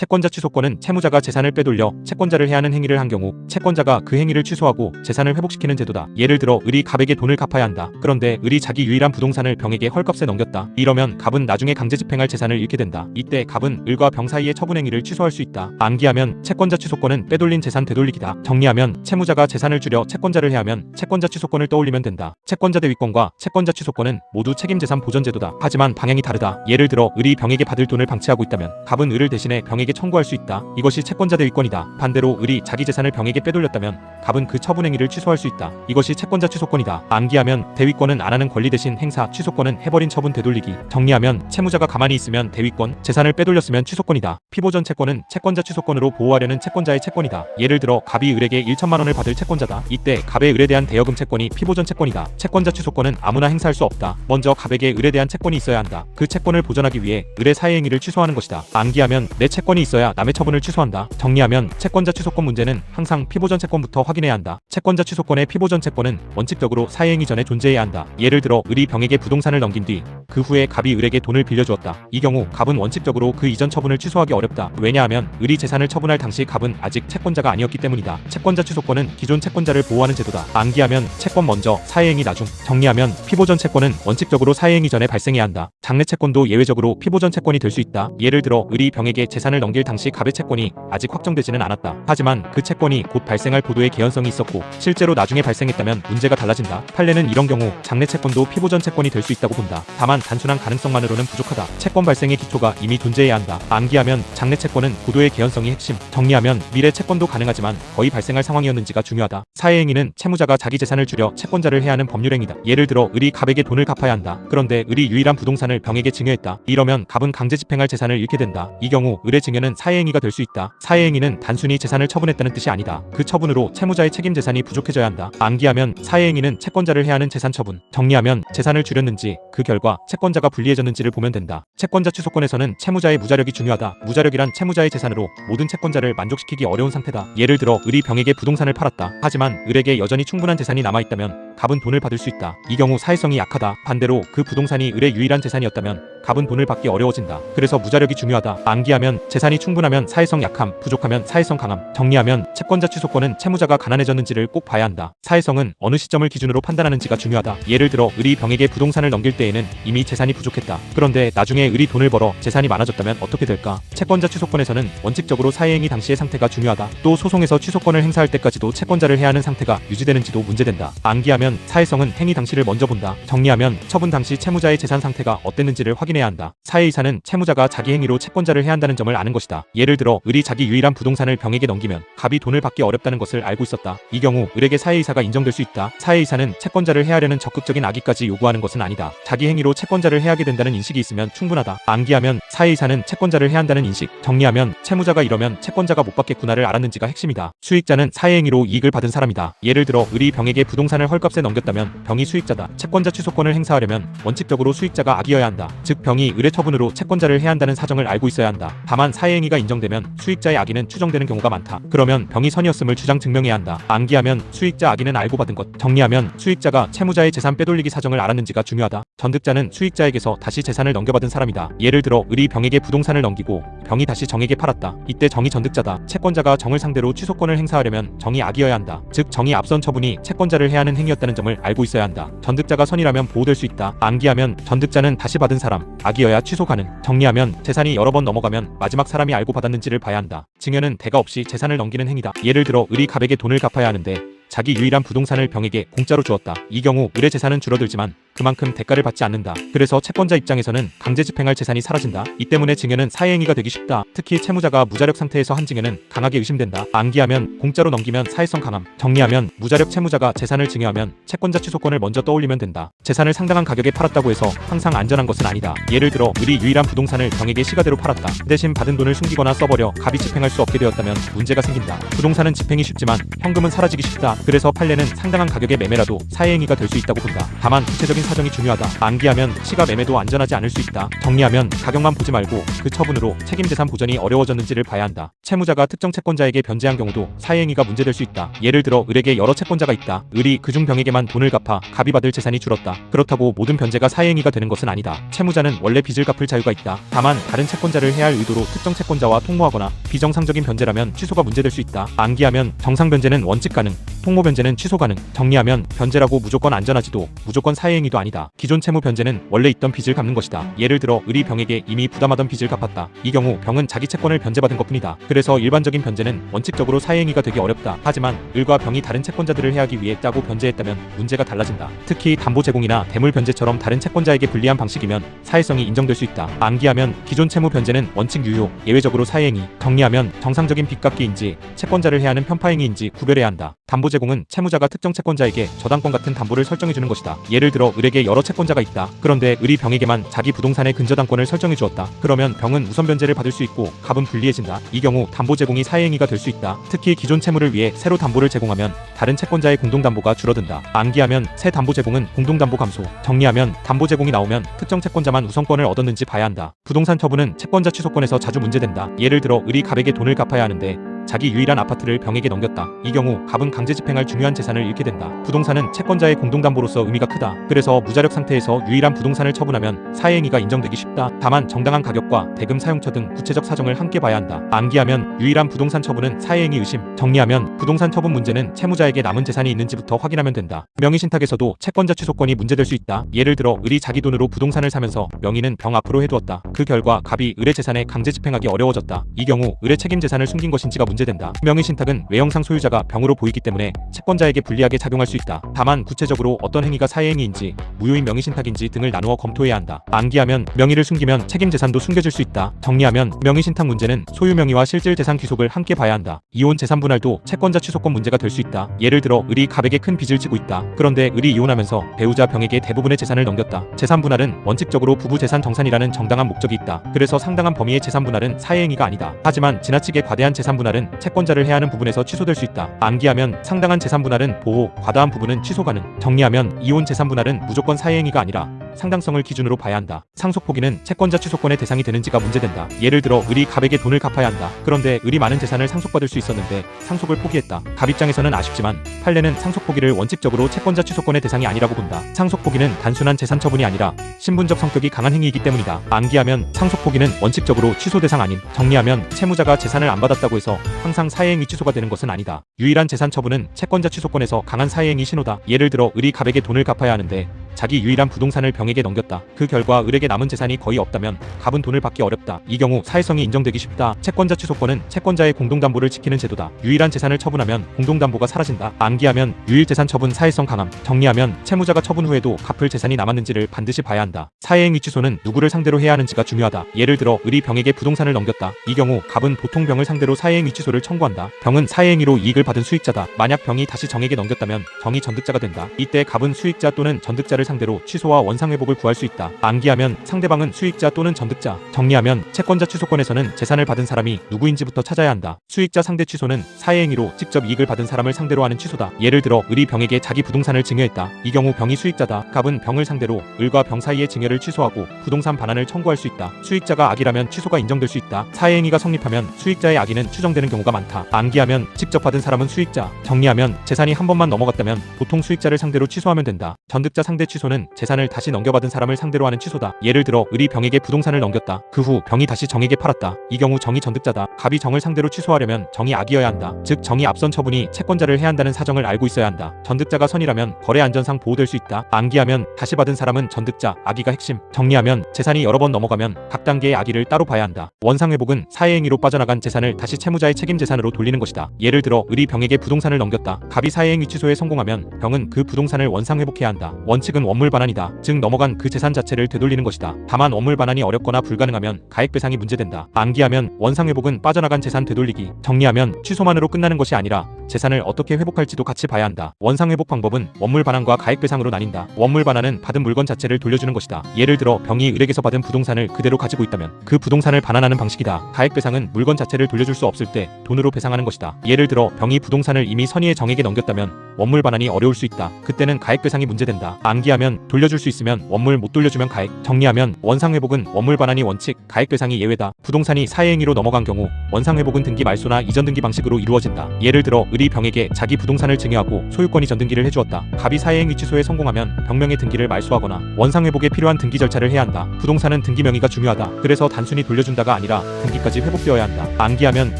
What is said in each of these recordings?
채권자 취소권은 채무자가 재산을 빼돌려 채권자를 해하는 행위를 한 경우 채권자가 그 행위를 취소하고 재산을 회복시키는 제도다. 예를 들어 을이 갑에게 돈을 갚아야 한다. 그런데 을이 자기 유일한 부동산을 병에게 헐값에 넘겼다. 이러면 갑은 나중에 강제집행할 재산을 잃게 된다. 이때 갑은 을과 병 사이의 처분 행위를 취소할 수 있다. 암기하면 채권자 취소권은 빼돌린 재산 되돌리기다. 정리하면 채무자가 재산을 줄여 채권자를 해하면 채권자 취소권을 떠올리면 된다. 채권자 대위권과 채권자 취소권은 모두 책임재산 보전제도다. 하지만 방향이 다르다. 예를 들어 을이 병에게 받을 돈을 방치하고 있다면 갑은 을을 대신해 병에게 청구할 수 있다. 이것이 채권자 대위권이다. 반대로 을이 자기 재산을 병에게 빼돌렸다면 갑은 그 처분 행위를 취소할 수 있다. 이것이 채권자 취소권이다. 암기하면 대위권은 안 하는 권리 대신 행사, 취소권은 해버린 처분 되돌리기. 정리하면 채무자가 가만히 있으면 대위권, 재산을 빼돌렸으면 취소권이다. 피보전 채권은 채권자 취소권으로 보호하려는 채권자의 채권이다. 예를 들어 갑이 을에게 1천만 원을 받을 채권자다. 이때 갑의 을에 대한 대여금 채권이 피보전 채권이다. 채권자 취소권은 아무나 행사할 수 없다. 먼저 갑에게 을에 대한 채권이 있어야 한다. 그 채권을 보전하기 위해 을의 사회 행위를 취소하는 것이다. 암기하면 내 채권이 있어야 남의 처분을 취소한다. 정리하면 채권자 취소권 문제는 항상 피보전 채권부터 확인해야 한다. 채권자 취소권의 피보전 채권은 원칙적으로 사회 행위 전에 존재해야 한다. 예를 들어 을이 병에게 부동산을 넘긴 뒤 그 후에 갑이 을에게 돈을 빌려주었다. 이 경우 갑은 원칙적으로 그 이전 처분을 취소하기 어렵다. 왜냐하면 을이 재산을 처분할 당시 갑은 아직 채권자가 아니었기 때문이다. 채권자 취소권은 기존 채권자를 보호하는 제도다. 암기하면 채권 먼저, 사회행위 나중. 정리하면 피보전 채권은 원칙적으로 사회행위 전에 발생해야 한다. 장래 채권도 예외적으로 피보전 채권이 될 수 있다. 예를 들어 을이 병에게 재산을 넘길 당시 갑의 채권이 아직 확정되지는 않았다. 하지만 그 채권이 곧 발생할 보도의 개연성이 있었고 실제로 나중에 발생했다면 문제가 달라진다. 판례는 이런 경우 장래 채권도 피보전 채권이 될 수 있다고 본다. 다만 단순한 가능성만으로는 부족하다. 채권 발생의 기초가 이미 존재해야 한다. 암기하면 장래 채권은 고도의 개연성이 핵심. 정리하면 미래 채권도 가능하지만 거의 발생할 상황이었는지가 중요하다. 사회행위는 채무자가 자기 재산을 줄여 채권자를 해하는 법률행위다. 예를 들어 을이 갑에게 돈을 갚아야 한다. 그런데 을이 유일한 부동산을 병에게 증여했다. 이러면 갑은 강제집행할 재산을 잃게 된다. 이 경우 을의 증여는 사회행위가 될 수 있다. 사회행위는 단순히 재산을 처분했다는 뜻이 아니다. 그 처분으로 채무자의 책임 재산이 부족해져야 한다. 암기하면 사회행위는 채권자를 해하는 재산 처분. 정리하면 재산을 줄였는지 그 결과 채권자가 불리해졌는지를 보면 된다. 채권자 취소권에서는 채무자의 무자력이 중요하다. 무자력이란 채무자의 재산으로 모든 채권자를 만족시키기 어려운 상태다. 예를 들어 을이 병에게 부동산을 팔았다. 하지만 을에게 여전히 충분한 재산이 남아있다면 갑은 돈을 받을 수 있다. 이 경우 사회성이 약하다. 반대로 그 부동산이 을의 유일한 재산이었다면 갑은 돈을 받기 어려워진다. 그래서 무자력이 중요하다. 암기하면 재산이 충분하면 사회성 약함, 부족하면 사회성 강함. 정리하면 채권자 취소권은 채무자가 가난해졌는지를 꼭 봐야 한다. 사회성은 어느 시점을 기준으로 판단하는지가 중요하다. 예를 들어 을이 병에게 부동산을 넘길 때에는 이미 재산이 부족했다. 그런데 나중에 을이 돈을 벌어 재산이 많아졌다면 어떻게 될까? 채권자 취소권에서는 원칙적으로 사회행위 당시의 상태가 중요하다. 또 소송에서 취소권을 행사할 때까지도 채권자를 해하는 상태가 유지되는지도 문제된다. 암기하면 사회성은 행위 당시를 먼저 본다. 정리하면 처분 당시 채무자의 재산 상태가 어땠는지를 확인해야 한다. 사회이사는 채무자가 자기 행위로 채권자를 해야 한다는 점을 아는 것이다. 예를 들어 을이 자기 유일한 부동산을 병에게 넘기면 갑이 돈을 받기 어렵다는 것을 알고 있었다. 이 경우 을에게 사회이사가 인정될 수 있다. 사회이사는 채권자를 해하려는 적극적인 악의까지 요구하는 것은 아니다. 자기 행위로 채권자를 해하게 된다는 인식이 있으면 충분하다. 암기하면 사회이사는 채권자를 해한다는 인식. 정리하면 채무자가 이러면 채권자가 못 받겠구나를 알았는지가 핵심이다. 수익자는 사회행위로 이익을 받은 사람이다. 예를 들어 을이 병에게 부동산을 헐값에 넘겼다면 병이 수익자다. 채권자 취소권을 행사하려면 원칙적으로 수익자가 악이어야 한다. 즉 병이 을의 처분으로 채권자를 해야 한다는 사정을 알고 있어야 한다. 다만 사회행위가 인정되면 수익자의 악의는 추정되는 경우가 많다. 그러면 병이 선이었음을 주장 증명해야 한다. 암기하면 수익자 악의는 알고 받은 것. 정리하면 수익자가 채무자의 재산 빼돌리기 사정을 알았는지가 중요하다. 전득자는 수익자에게서 다시 재산을 넘겨받은 사람이다. 예를 들어 을이 병에게 부동산을 넘기고 병이 다시 정에게 팔았다. 이때 정이 전득자다. 채권자가 정을 상대로 취소권을 행사하려면 정이 악이어야 한다. 즉 정이 앞선 처분이 채권자를 해하는 행위였다는 점을 알고 있어야 한다. 전득자가 선이라면 보호될 수 있다. 암기하면 전득자는 다시 받은 사람, 악이어야 취소 가능. 정리하면 재산이 여러 번 넘어가면 마지막 사람이 알고 받았는지를 봐야 한다. 증여는 대가 없이 재산을 넘기는 행위다. 예를 들어 을이 갑에게 돈을 갚아야 하는데 자기 유일한 부동산을 병에게 공짜로 주었다. 이 경우 을의 재산은 줄어들지만 그만큼 대가를 받지 않는다. 그래서 채권자 입장에서는 강제 집행할 재산이 사라진다. 이 때문에 증여는 사회행위가 되기 쉽다. 특히 채무자가 무자력 상태에서 한 증여는 강하게 의심된다. 암기하면 공짜로 넘기면 사회성 강함. 정리하면 무자력 채무자가 재산을 증여하면 채권자 취소권을 먼저 떠올리면 된다. 재산을 상당한 가격에 팔았다고 해서 항상 안전한 것은 아니다. 예를 들어 을이 유일한 부동산을 병에게 시가대로 팔았다. 대신 받은 돈을 숨기거나 써버려 갑이 집행할 수 없게 되었다면 문제가 생긴다. 부동산은 집행이 쉽지만 현금은 사라지기 쉽다. 그래서 판례는 상당한 가격의 매매라도 사회행위가 될 수 있다고 본다. 다만 구체적인 사정이 중요하다. 만기하면 시가 매매도 안전하지 않을 수 있다. 정리하면 가격만 보지 말고 그 처분으로 책임 재산 보전이 어려워졌는지를 봐야 한다. 채무자가 특정 채권자에게 변제한 경우도 사회행위가 문제될 수 있다. 예를 들어 을에게 여러 채권자가 있다. 을이 그중 병에게만 돈을 갚아 갑이 받을 재산이 줄었다. 그렇다고 모든 변제가 사회행위가 되는 것은 아니다. 채무자는 원래 빚을 갚을 자유가 있다. 다만 다른 채권자를 해할 의도로 특정 채권자와 통모하거나 비정상적인 변제라면 취소가 문제될 수 있다. 만기하면 정상 변제는 원칙 가능, 통모 변제는 취소 가능. 정리하면 변제라고 무조건 안전하지도 무조건 사회행위도 아니다. 기존 채무 변제는 원래 있던 빚을 갚는 것이다. 예를 들어 을이 병에게 이미 부담하던 빚을 갚았다. 이 경우 병은 자기 채권을 변제받은 것뿐이다. 그래서 일반적인 변제는 원칙적으로 사회행위가 되기 어렵다. 하지만 을과 병이 다른 채권자들을 해하기 위해 짜고 변제했다면 문제가 달라진다. 특히 담보 제공이나 대물 변제처럼 다른 채권자에게 불리한 방식이면 사회성이 인정될 수 있다. 만기하면 기존 채무 변제는 원칙 유효, 예외적으로 사회행위. 정리하면 정상적인 빚 갚기인지 채권자를 해하는 편파행위인지 구별해야 한다. 담보 제공은 채무자가 특정 채권자에게 저당권 같은 담보를 설정해주는 것이다. 예를 들어 을에게 여러 채권자가 있다. 그런데 을이 병에게만 자기 부동산의 근저당권을 설정해 주었다. 그러면 병은 우선 변제를 받을 수 있고 갑은 불리해진다. 이 경우 담보 제공이 사회행위가 될 수 있다. 특히 기존 채무를 위해 새로 담보를 제공하면 다른 채권자의 공동담보가 줄어든다. 만기하면 새 담보 제공은 공동담보 감소. 정리하면 담보 제공이 나오면 특정 채권자만 우선권을 얻었는지 봐야 한다. 부동산 처분은 채권자 취소권에서 자주 문제된다. 예를 들어 을이 갑에게 돈을 갚아야 하는데 자기 유일한 아파트를 병에게 넘겼다. 이 경우 갑은 강제 집행할 중요한 재산을 잃게 된다. 부동산은 채권자의 공동담보로서 의미가 크다. 그래서 무자력 상태에서 유일한 부동산을 처분하면 사회행위가 인정되기 쉽다. 다만 정당한 가격과 대금 사용처 등 구체적 사정을 함께 봐야 한다. 만기하면 유일한 부동산 처분은 사회행위 의심. 정리하면 부동산 처분 문제는 채무자에게 남은 재산이 있는지부터 확인하면 된다. 명의신탁에서도 채권자 취소권이 문제될 수 있다. 예를 들어 을이 자기 돈으로 부동산을 사면서 명의는 병 앞으로 해두었다. 그 결과 갑이 을의 재산에 강제 집행하기 어려워졌다. 이 경우 을의 책임 재산을 숨긴 것인지가 문제된다. 명의신탁은 외형상 소유자가 병으로 보이기 때문에 채권자에게 불리하게 작용할 수 있다. 다만 구체적으로 어떤 행위가 사회행위인지 무효인 명의신탁인지 등을 나누어 검토해야 한다. 만기하면 명의를 숨기면 책임 재산도 숨겨질 수 있다. 정리하면 명의신탁 문제는 소유 명의와 실질 재산 귀속을 함께 봐야 한다. 이혼 재산 분할도 채권자 취소권 문제가 될 수 있다. 예를 들어 을이 갑에게 큰 빚을 지고 있다. 그런데 을이 이혼하면서 배우자 병에게 대부분의 재산을 넘겼다. 재산 분할은 원칙적으로 부부 재산 정산이라는 정당한 목적이 있다. 그래서 상당한 범위의 재산 분할은 사회행위가 아니다. 하지만 지나치게 과대한 재산 분할은 채권자를 해하는 부분에서 취소될 수 있다. 만기하면 상당한 재산 분할은 보호, 과다한 부분은 취소 가능. 정리하면 이혼 재산 분할은 무조건 사회행위가 아니라 상당성을 기준으로 봐야 한다. 상속 포기는 채권자 취소권의 대상이 되는지가 문제된다. 예를 들어 을이 갑에게 돈을 갚아야 한다. 그런데 을이 많은 재산을 상속받을 수 있었는데 상속을 포기했다. 갑 입장에서는 아쉽지만 판례는 상속 포기를 원칙적으로 채권자 취소권의 대상이 아니라고 본다. 상속 포기는 단순한 재산 처분이 아니라 신분적 성격이 강한 행위이기 때문이다. 만기하면 상속 포기는 원칙적으로 취소 대상 아닌. 정리하면 채무자가 재산을 안 받았다고 해서 항상 사회행위 취소가 되는 것은 아니다. 유일한 재산 처분은 채권자 취소권에서 강한 사회행위 신호다. 예를 들어 을이 갑에게 돈을 갚아야 하는데 자기 유일한 부동산을 병에게 넘겼다. 그 결과 을에게 남은 재산이 거의 없다면 갑은 돈을 받기 어렵다. 이 경우 사회성이 인정되기 쉽다. 채권자 취소권은 채권자의 공동담보를 지키는 제도다. 유일한 재산을 처분하면 공동담보가 사라진다. 만기하면 유일재산 처분 사회성 강함. 정리하면 채무자가 처분 후에도 갚을 재산이 남았는지를 반드시 봐야 한다. 사회행위 취소는 누구를 상대로 해야 하는지가 중요하다. 예를 들어 을이 병에게 부동산을 넘겼다. 이 경우 갑은 보통 병을 상대로 사회행위 취소를 청구한다. 병은 사회행위로 이익을 받은 수익자다. 만약 병이 다시 정에게 넘겼다면 정이 전득자가 된다. 이때 갑은 수익자 또는 전득자를 상대로 취소와 원상회복을 구할 수 있다. 만기하면 상대방은 수익자 또는 전득자. 정리하면 채권자 취소권에서는 재산을 받은 사람이 누구인지부터 찾아야 한다. 수익자 상대 취소는 사회행위로 직접 이익을 받은 사람을 상대로 하는 취소다. 예를 들어 을이 병에게 자기 부동산을 증여했다. 이 경우 병이 수익자다. 갑은 병을 상대로 을과 병 사이의 증여를 취소하고 부동산 반환을 청구할 수 있다. 수익자가 악이라면 취소가 인정될 수 있다. 사회행위가 성립하면 수익자의 악의는 추정되는 경우가 많다. 만기하면 직접 받은 사람은 수익자. 정리하면 재산이 한 번만 넘어갔다면 보통 수익자를 상대로 취소하면 된다. 전득자 상대 취소는 재산을 다시 넘겨받은 사람을 상대로 하는 취소다. 예를 들어 을이 병에게 부동산을 넘겼다. 그 후 병이 다시 정에게 팔았다. 이 경우 정이 전득자다. 갑이 정을 상대로 취소하려면 정이 악이어야 한다. 즉 정이 앞선 처분이 채권자를 해한다는 사정을 알고 있어야 한다. 전득자가 선이라면 거래 안전상 보호될 수 있다. 만기하면 다시 받은 사람은 전득자, 악의가 핵심. 정리하면 재산이 여러 번 넘어가면 각 단계의 악의를 따로 봐야 한다. 원상회복은 사회행위로 빠져나간 재산을 다시 채무자의 책임 재산으로 돌리는 것이다. 예를 들어 을이 병에게 부동산을 넘겼다. 갑이 사회행위 취소에 성공하면 병은 그 부동산을 원상회복해야 한다. 원칙은 원물 반환이다. 즉 넘어간 그 재산 자체를 되돌리는 것이다. 다만 원물 반환이 어렵거나 불가능하면 가액배상이 문제된다. 만기하면 원상회복은 빠져나간 재산 되돌리기. 정리하면 취소만으로 끝나는 것이 아니라 재산을 어떻게 회복할지도 같이 봐야 한다. 원상회복 방법은 원물 반환과 가액배상으로 나뉜다. 원물 반환은 받은 물건 자체를 돌려주는 것이다. 예를 들어 병이 을에게서 받은 부동산을 그대로 가지고 있다면 그 부동산을 반환하는 방식이다. 가액배상은 물건 자체를 돌려줄 수 없을 때 돈으로 배상하는 것이다. 예를 들어 병이 부동산을 이미 선의의 정에게 넘겼다면 원물 반환이 어려울 수 있다. 그때는 가액 배상이 문제된다. 암기하면 돌려줄 수 있으면 원물 못 돌려주면 가액. 정리하면 원상회복은 원물 반환이 원칙, 가액 배상이 예외다. 부동산이 사회행위로 넘어간 경우 원상회복은 등기 말소나 이전 등기 방식으로 이루어진다. 예를 들어 을이 병에게 자기 부동산을 증여하고 소유권 이전 등기를 해주었다. 갑이 사회행위 취소에 성공하면 병명의 등기를 말소하거나 원상회복에 필요한 등기 절차를 해야 한다. 부동산은 등기 명의가 중요하다. 그래서 단순히 돌려준다가 아니라 등기까지 회복되어야 한다. 암기하면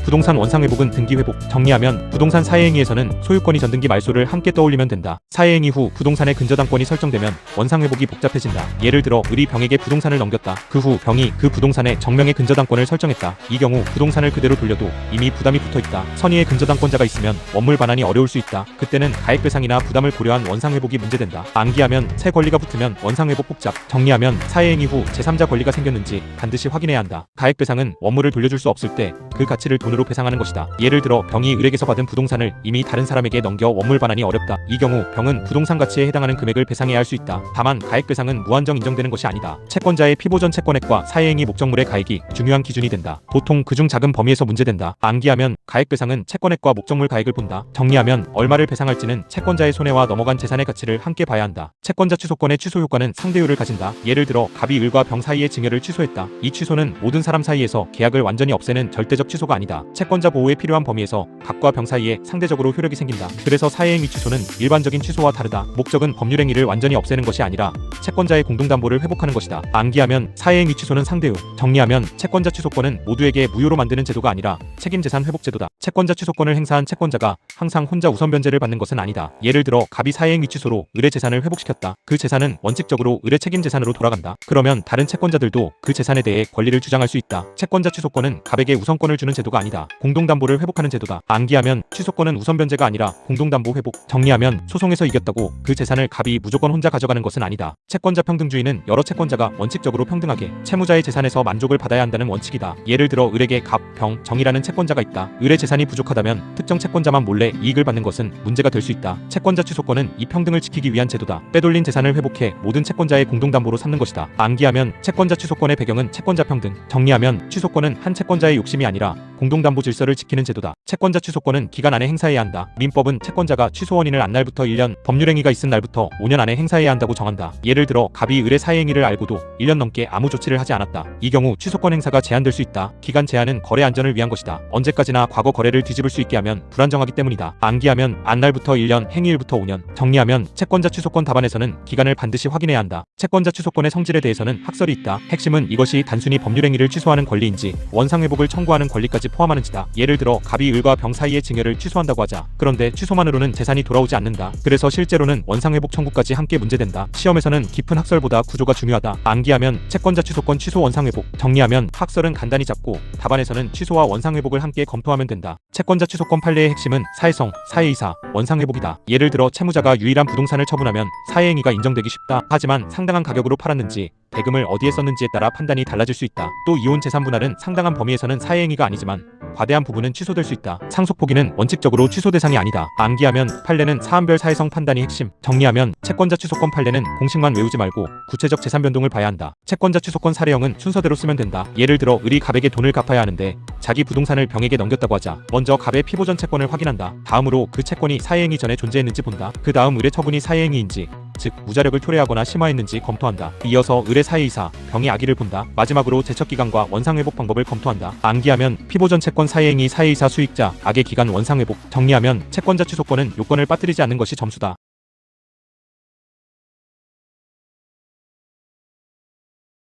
부동산 원상회복은 등기 회복. 정리하면 부동산 사회행위에서는 소유권 이전 등기 말소를 함께 떠올리면 된다. 사회행위 후 부동산의 근저당권이 설정되면 원상회복이 복잡해진다. 예를 들어 을이 병에게 부동산을 넘겼다. 그 후 병이 그 부동산에 정명의 근저당권을 설정했다. 이 경우 부동산을 그대로 돌려도 이미 부담이 붙어있다. 선의의 근저당권자가 있으면 원물 반환이 어려울 수 있다. 그때는 가액 배상이나 부담을 고려한 원상회복이 문제된다. 암기하면 새 권리가 붙으면 원상회복 복잡. 정리하면 사회행위 후 제3자 권리가 생겼는지 반드시 확인해야 한다. 가액 배상은 원물을 돌려줄 수 없을 때 그 가치를 돈으로 배상하는 것이다. 예를 들어 병이 을에게서 받은 부동산을 이미 다른 사람에게 넘겨 원물 반환이 어렵다. 이 경우 병은 부동산 가치에 해당하는 금액을 배상해야 할 수 있다. 다만 가액 배상은 무한정 인정되는 것이 아니다. 채권자의 피보전 채권액과 사회행위 목적물의 가액이 중요한 기준이 된다. 보통 그중 작은 범위에서 문제된다. 암기하면 가액 배상은 채권액과 목적물 가액을 본다. 정리하면 얼마를 배상할지는 채권자의 손해와 넘어간 재산의 가치를 함께 봐야 한다. 채권자 취소권의 취소 효과는 상대율을 가진다. 예를 들어 갑이 을과 병 사이의 증여를 취소했다. 이 취소는 모든 사람 사이에서 계약을 완전히 없애는 절대적 취소가 아니다. 채권자 보호에 필요한 범위에서 갑과 병 사이에 상대적으로 효력이 생긴다. 그래서 사회행위 취소는 일반적인 취소와 다르다. 목적은 법률행위를 완전히 없애는 것이 아니라 채권자의 공동담보를 회복하는 것이다. 암기하면 사회행위 취소는 상대율. 정리하면 채권자 취소권은 모두에게 무효로 만드는 제도가 아니라 책임재산 회복제도다. 채권자 취소권을 행사한 채권자가 항상 혼자 우선 변제를 받는 것은 아니다. 예를 들어 갑이 사회행위 취소로 을의 재산을 회복시켰다. 그 재산은 원칙적으로 을의 책임재산으로 돌아간다. 그러면 다른 채권자들도 그 재산에 대해 권리를 주장할 수 있다. 채권자 취소권은 갑에게 우선권을 주는 제도가 아니다. 공동담보를 회복하는 제도다. 암기하면 취소권은 우선 변제가 아니라 공동담보 회복. 정리하면 소송에서 이겼다고 그 재산을 갑이 무조건 혼자 가져가는 것은 아니다. 채권자 평등주의는 여러 채권자가 원칙적으로 평등하게 채무자의 재산에서 만족을 받아야 한다는 원칙이다. 예를 들어 을에게 갑, 병, 정이라는 채권자가 있다. 을의 재산이 부족하다면 특정 채권자만 몰래 이익을 받는 것은 문제가 될 수 있다. 채권자 취소권은 이 평등을 지키기 위한 제도다. 빼돌린 재산을 회복해 모든 채권자의 공동담보로 삼는 것이다. 암기하면 채권자 취소권의 배경은 채권자 평등. 정리하면 취소권은 한 채권자의 욕심이 아니라 공동담보 질서를 지키는 제도다. 채권자 취소권은 기간 안에 행사해야 한다. 민법은 채권자가 취소 원인을 안 날부터 1년, 법률행위가 있은 날부터 5년 안에 행사해야 한다고 정한다. 예를 들어 갑이 을의 사회행위를 알고도 1년 넘게 아무 조치를 하지 않았다. 이 경우 취소권 행사가 제한될 수 있다. 기간 제한은 거래 안전을 위한 것이다. 언제까지나 과거 거래를 뒤집을 수 있게 하면 불안정하기 때문이다. 암기하면 안날부터 1년, 행위일부터 5년. 정리하면 채권자 취소권 답안에서는 기간을 반드시 확인해야 한다. 채권자 취소권의 성질에 대해서는 학설이 있다. 핵심은 이것이 단순히 법률행위를 취소하는 권리인지 원상회복을 청구하는 권리까지 포함하는지다. 예를 들어 갑이 을과 병 사이의 증여를 취소한다고 하자. 그런데 취소만으로는 재산이 돌아오지 않는다. 그래서 실제로는 원상회복 청구까지 함께 문제된다. 시험에서는 깊은 학설보다 구조가 중요하다. 암기하면 채권자 취소권 취소 원상회복. 정리하면 학설은 간단히 잡고 답안에서는 취소와 원상회복을 함께 검토하면 된다. 채권자 취소권 판례의 핵심은 사회성, 사회이사, 원상회복이다. 예를 들어 채무자가 유일한 부동산을 처분하면 사회행위가 인정되기 쉽다. 하지만 상당한 가격으로 팔았는지 대금을 어디에 썼는지에 따라 판단이 달라질 수 있다. 또 이혼 재산 분할은 상당한 범위에서는 사회행위가 아니지만 과대한 부분은 취소될 수 있다. 상속 포기는 원칙적으로 취소 대상이 아니다. 암기하면 판례는 사안별 사회성 판단이 핵심. 정리하면 채권자 취소권 판례는 공식만 외우지 말고 구체적 재산 변동을 봐야 한다. 채권자 취소권 사례형은 순서대로 쓰면 된다. 예를 들어 을이 갑에게 돈을 갚아야 하는데 자기 부동산을 병에게 넘겼다고 하자. 먼저 갑의 피보전 채권을 확인한다. 다음으로 그 채권이 사회행위 전에 존재했는지 본다. 그 다음 을의 처분이 사회행위인지, 즉 무자력을 토래하거나 심화했는지 검토한다. 이어서 을의 사회이사, 병의 악의를 본다. 마지막으로 제척기간과 원상회복 방법을 검토한다. 암기하면 피보전 채권 사회행위 사회이사 수익자, 악의 기간 원상회복. 정리하면 채권자 취소권은 요건을 빠뜨리지 않는 것이 점수다.